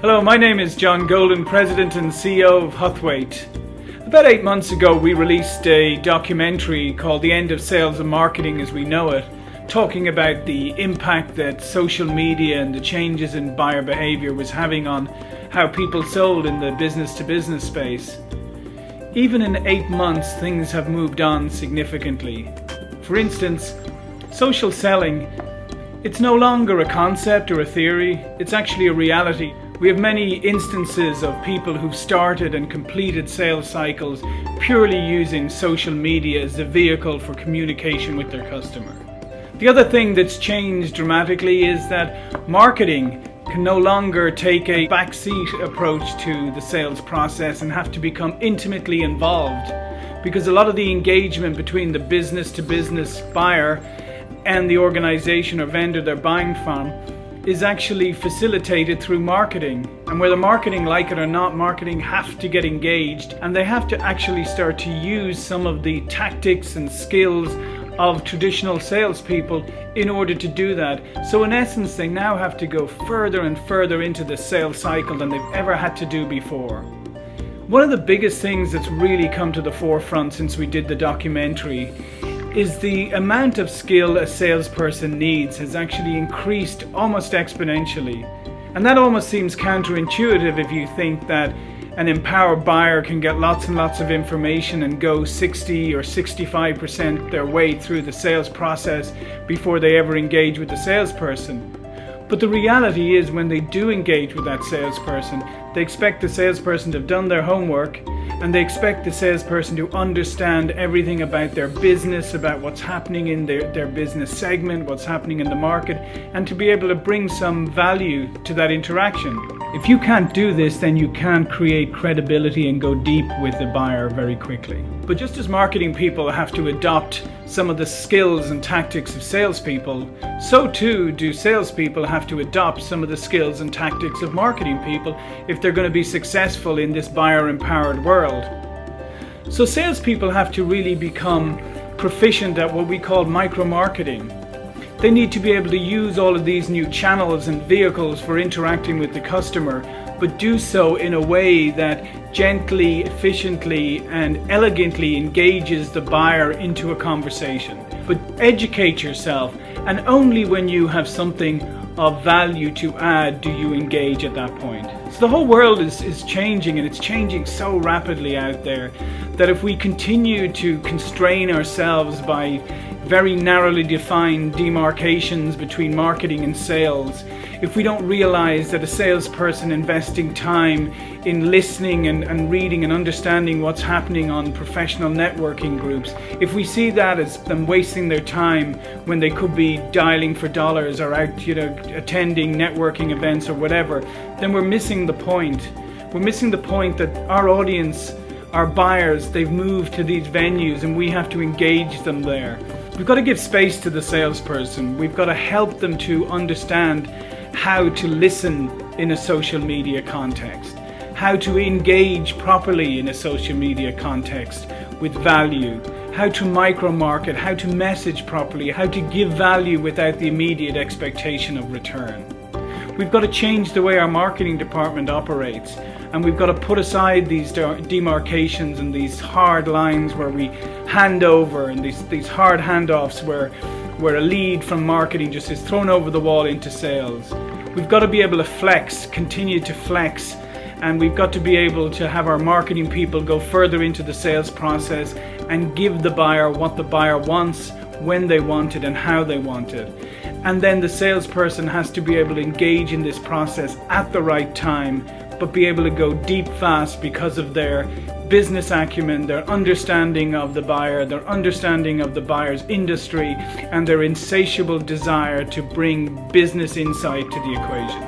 Hello, my name is John Golden, President and CEO of Huthwaite. About 8 months ago, we released a documentary called The End of Sales and Marketing as We Know It, talking about the impact that social media and the changes in buyer behavior was having on how people sold in the business-to-business space. Even in 8 months, things have moved on significantly. For instance, social selling, it's no longer a concept or a theory, it's actually a reality. We have many instances of people who've started and completed sales cycles purely using social media as a vehicle for communication with their customer. The other thing that's changed dramatically is that marketing can no longer take a backseat approach to the sales process and have to become intimately involved, because a lot of the engagement between the business-to-business buyer and the organization or vendor they're buying from is actually facilitated through marketing. And whether marketing like it or not, marketing have to get engaged, and they have to actually start to use some of the tactics and skills of traditional salespeople in order to do that. So in essence, they now have to go further and further into the sales cycle than they've ever had to do before. One of the biggest things that's really come to the forefront since we did the documentary is the amount of skill a salesperson needs has actually increased almost exponentially. And that almost seems counterintuitive if you think that an empowered buyer can get lots and lots of information and go 60 or 65% their way through the sales process before they ever engage with the salesperson. But the reality is, when they do engage with that salesperson, they expect the salesperson to have done their homework, and they expect the salesperson to understand everything about their business, about what's happening in their business segment, what's happening in the market, and to be able to bring some value to that interaction. If you can't do this, then you can't create credibility and go deep with the buyer very quickly. But just as marketing people have to adopt some of the skills and tactics of salespeople, so too do salespeople have to adopt some of the skills and tactics of marketing people if they're going to be successful in this buyer-empowered world. So salespeople have to really become proficient at what we call micro-marketing. They need to be able to use all of these new channels and vehicles for interacting with the customer, but do so in a way that gently, efficiently, and elegantly engages the buyer into a conversation. But educate yourself, and only when you have something of value to add do you engage at that point. So the whole world is changing, and it's changing so rapidly out there that if we continue to constrain ourselves by very narrowly defined demarcations between marketing and sales, if we don't realize that a salesperson investing time in listening and reading and understanding what's happening on professional networking groups, if we see that as them wasting their time when they could be dialing for dollars or out, attending networking events or whatever, then we're missing the point. We're missing the point that our audience, our buyers, they've moved to these venues and we have to engage them there. We've got to give space to the salesperson. We've got to help them to understand how to listen in a social media context, how to engage properly in a social media context with value, how to micro-market, how to message properly, how to give value without the immediate expectation of return. We've got to change the way our marketing department operates, and we've got to put aside these demarcations and these hard lines where we hand over, and these hard handoffs where a lead from marketing just is thrown over the wall into sales. We've got to be able to flex, continue to flex, and we've got to be able to have our marketing people go further into the sales process and give the buyer what the buyer wants, when they want it and how they want it. And then the salesperson has to be able to engage in this process at the right time, but be able to go deep fast because of their business acumen, their understanding of the buyer, their understanding of the buyer's industry, and their insatiable desire to bring business insight to the equation.